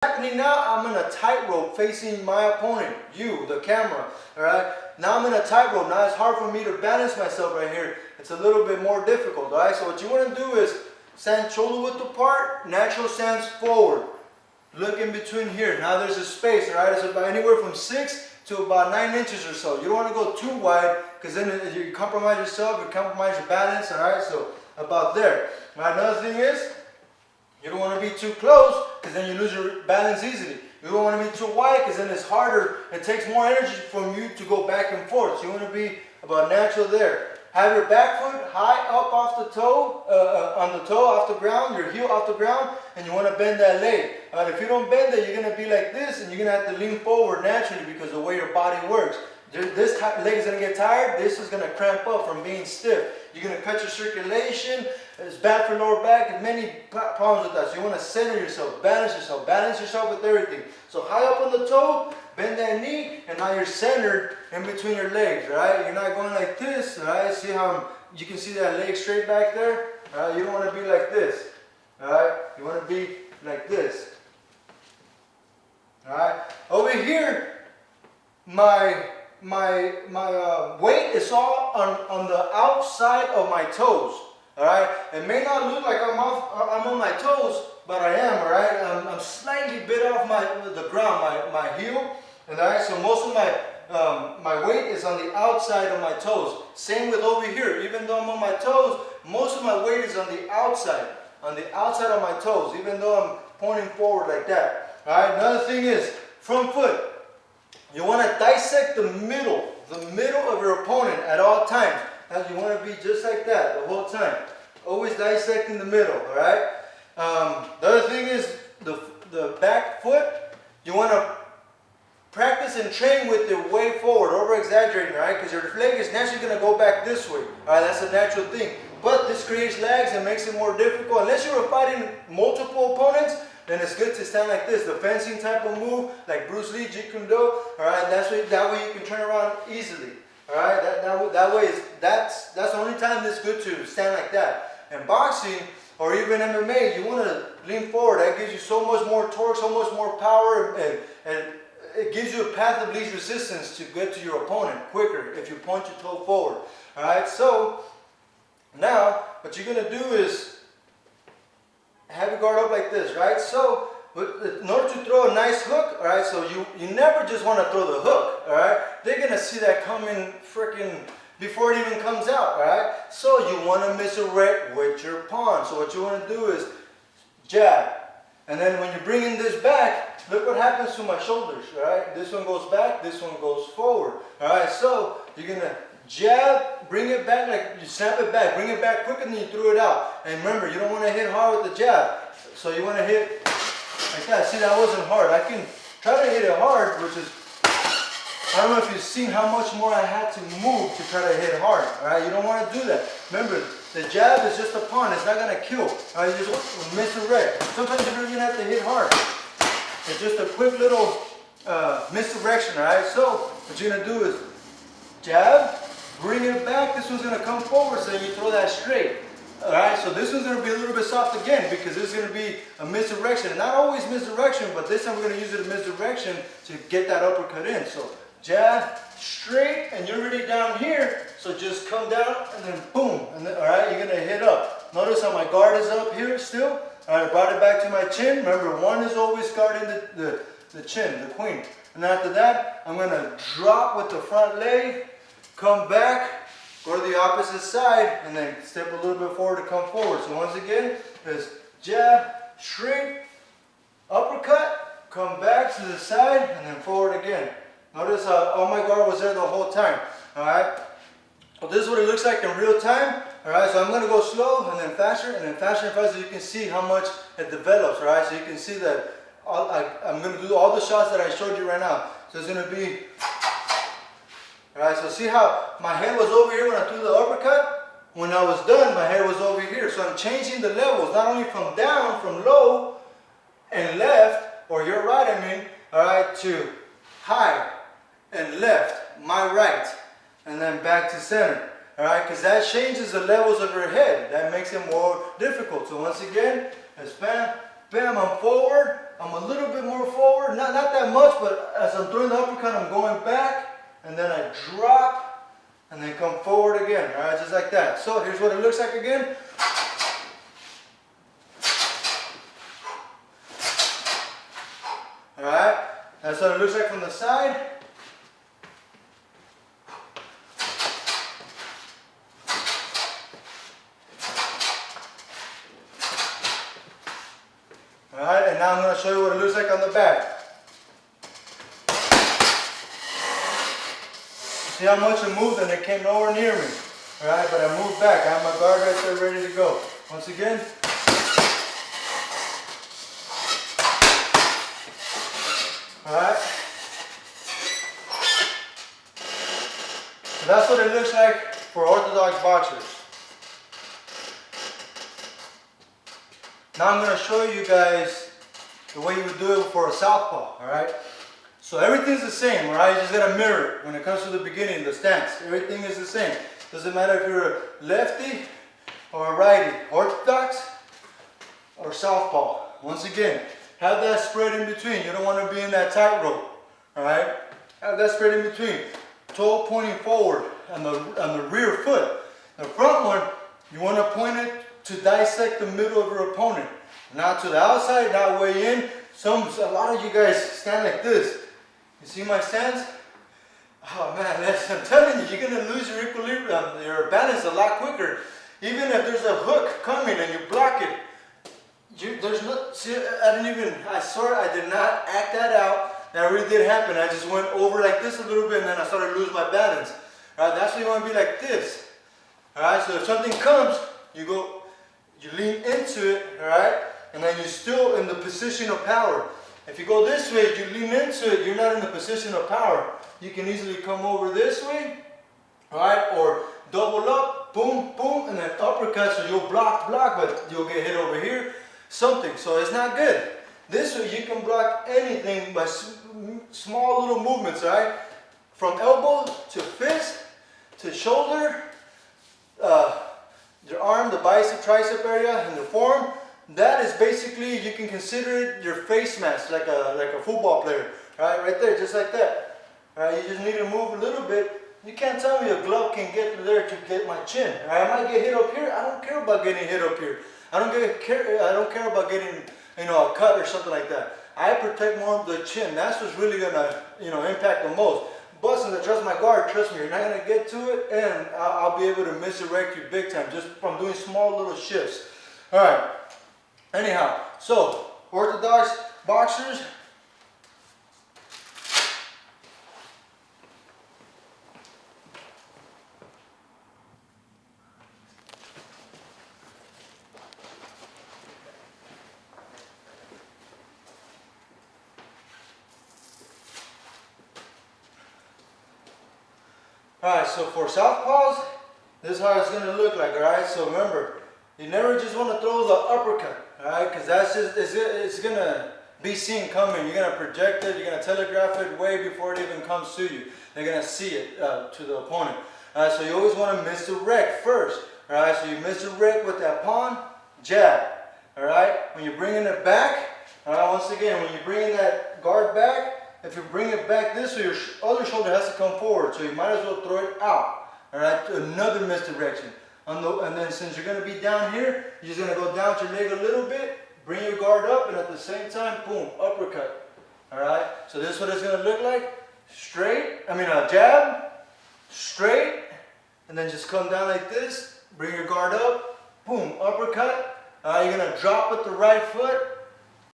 happening now? I'm in a tightrope facing my opponent, you, the camera. All right. Now I'm in a tightrope. Now it's hard for me to balance myself right here. It's a little bit more difficult. All right. So what you want to do is stand shoulder width apart, natural stance forward. Look in between here. Now there's a space. All right. It's about anywhere from 6 to about 9 inches or so. You don't want to go too wide because then you compromise yourself. You compromise your balance. All right. So about there. All right. Another thing is, you don't want to be too close because then you lose your balance easily. You don't want to be too wide because then it's harder. It takes more energy from you to go back and forth. So you want to be about natural there. Have your back foot high up off the toe, on the toe off the ground, your heel off the ground, and you want to bend that leg. If you don't bend it, you're going to be like this, and you're going to have to lean forward naturally because of the way your body works. This leg is going to get tired. This is going to cramp up from being stiff. You're going to cut your circulation. It's bad for lower back and many problems with that. So you want to center yourself, balance yourself with everything. So high up on the toe, bend that knee, and now you're centered in between your legs, right? You're not going like this, right? See how you can see that leg straight back there? Right? You don't want to be like this, all right? You want to be like this, all right? Over here, my weight is all on the outside of my toes. All right, it may not look like I'm on my toes, but I am. All right, I'm slightly bit off the ground, my heel. And all right, so most of my weight is on the outside of my toes. Same with over here. Even though I'm on my toes, most of my weight is on the outside of my toes. Even though I'm pointing forward like that. All right. Another thing is front foot. You want to dissect the middle of your opponent at all times. Now you want to be just like that the whole time. Always dissecting the middle, all right? The other thing is the back foot. You want to practice and train with it way forward, over-exaggerating, all right? Because your leg is naturally going to go back this way. All right, that's a natural thing. But this creates lags and makes it more difficult. Unless you're fighting multiple opponents, then it's good to stand like this. The fencing type of move, like Bruce Lee, Jeet Kune Do, all right? That way you can turn around easily. All right, that way that's the only time it's good to stand like that. In boxing or even MMA, you want to lean forward. That gives you so much more torque, so much more power, and it gives you a path of least resistance to get to your opponent quicker if you point your toe forward. All right, so now what you're gonna do is have your guard up like this, right? So in order to throw a nice hook, all right, so you never just want to throw the hook, all right? They're going to see that coming freaking before it even comes out, all right? So you want to misdirect with your pawn. So what you want to do is jab. And then when you're bringing this back, look what happens to my shoulders, all right? This one goes back, this one goes forward, all right? So you're going to jab, bring it back, like you snap it back, bring it back quicker than you threw it out. And remember, you don't want to hit hard with the jab. So you want to hit like that. See, that wasn't hard. I can try to hit it hard, which is, I don't know if you've seen how much more I had to move to try to hit hard. All right, you don't want to do that. Remember, the jab is just a pawn. It's not going to kill. All right, you just misdirect. Sometimes you don't even have to hit hard. It's just a quick little misdirection. All right, so what you're going to do is jab, bring it back. This one's going to come forward, so you throw that straight. Alright, so this one's going to be a little bit soft again because this is going to be a misdirection. Not always misdirection, but this time we're going to use it as misdirection to get that uppercut in. So jab, straight, and you're already down here. So just come down and then boom. And then, alright, you're going to hit up. Notice how my guard is up here still. Alright, I brought it back to my chin. Remember, one is always guarding the chin, the queen. And after that, I'm going to drop with the front leg, come back, go to the opposite side, and then step a little bit forward to come forward. So once again, it's jab, straight, uppercut, come back to the side, and then forward again. Notice all my guard was there the whole time. All right. Well, this is what it looks like in real time. All right. So I'm going to go slow, and then faster, and faster. So you can see how much it develops. All right. So you can see that I'm going to do all the shots that I showed you right now. So it's going to be. Alright, so see how my head was over here when I threw the uppercut? When I was done, my head was over here. So I'm changing the levels, not only from down, from low and left, or your right, I mean, alright, to high and left, my right, and then back to center. Alright, because that changes the levels of your head. That makes it more difficult. So once again, expand, bam, I'm forward. I'm a little bit more forward, not that much, but as I'm throwing the uppercut, I'm going back, and then I drop, and then come forward again, all right, just like that. So here's what it looks like again. All right, that's what it looks like from the side. Alright, and now I'm going to show you what it looks like on the back. See how much it moved and it came nowhere near me. Alright, but I moved back. I have my guard right there ready to go. Once again. Alright. So that's what it looks like for Orthodox boxers. Now I'm going to show you guys the way you would do it for a Southpaw, alright? So everything's the same, alright? You just got to mirror it when it comes to the beginning, the stance. Everything is the same. Doesn't matter if you're a lefty or a righty, Orthodox or Southpaw. Once again, have that spread in between. You don't want to be in that tightrope, alright? Have that spread in between. Toe pointing forward on the rear foot. The front one, you want to point it to dissect the middle of your opponent. Not to the outside, not way in. A lot of you guys stand like this. You see my stance? Oh man, I'm telling you, you're going to lose your equilibrium, your balance a lot quicker. Even if there's a hook coming and you block it, there's no, see, I swear I did not act that out. That really did happen. I just went over like this a little bit and then I started to lose my balance. Alright, that's why you want to be like this. Alright, so if something comes, you lean into it, alright? And then you're still in the position of power. If you go this way, you lean into it, you're not in the position of power. You can easily come over this way, alright? Or double up, boom, boom, and then uppercut, so you'll block, but you'll get hit over here, something. So it's not good. This way you can block anything by small little movements, alright? From elbow to fist to shoulder, your arm, the bicep, tricep area, and the forearm. That is basically, you can consider it your face mask, like a football player, right there, just like that. You just need to move a little bit. You can't tell me a glove can get there to get my chin. I might get hit up here. I don't care about getting hit up here. I don't care about getting, a cut or something like that. I protect more of the chin. That's what's really gonna, impact the most. But since I trust my guard, trust me, you're not gonna get to it, and I'll be able to misdirect you big time just from doing small little shifts. All right. Anyhow, so Orthodox boxers. Alright, so for Southpaws, this is how it's going to look like, alright? So remember, you never just want to throw the uppercut, alright? Because that's just, it's going to be seen coming. You're going to project it, you're going to telegraph it way before it even comes to you. They're going to see it to the opponent. Alright, so you always want to misdirect first, alright? So you misdirect with that pawn, jab, alright? When you're bringing it back, alright, once again, when you're bringing that guard back, if you bring it back this way, your other shoulder has to come forward, so you might as well throw it out. Alright, another misdirection. And then since you're going to be down here, you're just going to go down to your leg a little bit, bring your guard up, and at the same time, boom, uppercut. Alright, so this is what it's going to look like. Straight, jab, straight, and then just come down like this, bring your guard up, boom, uppercut. You're going to drop with the right foot,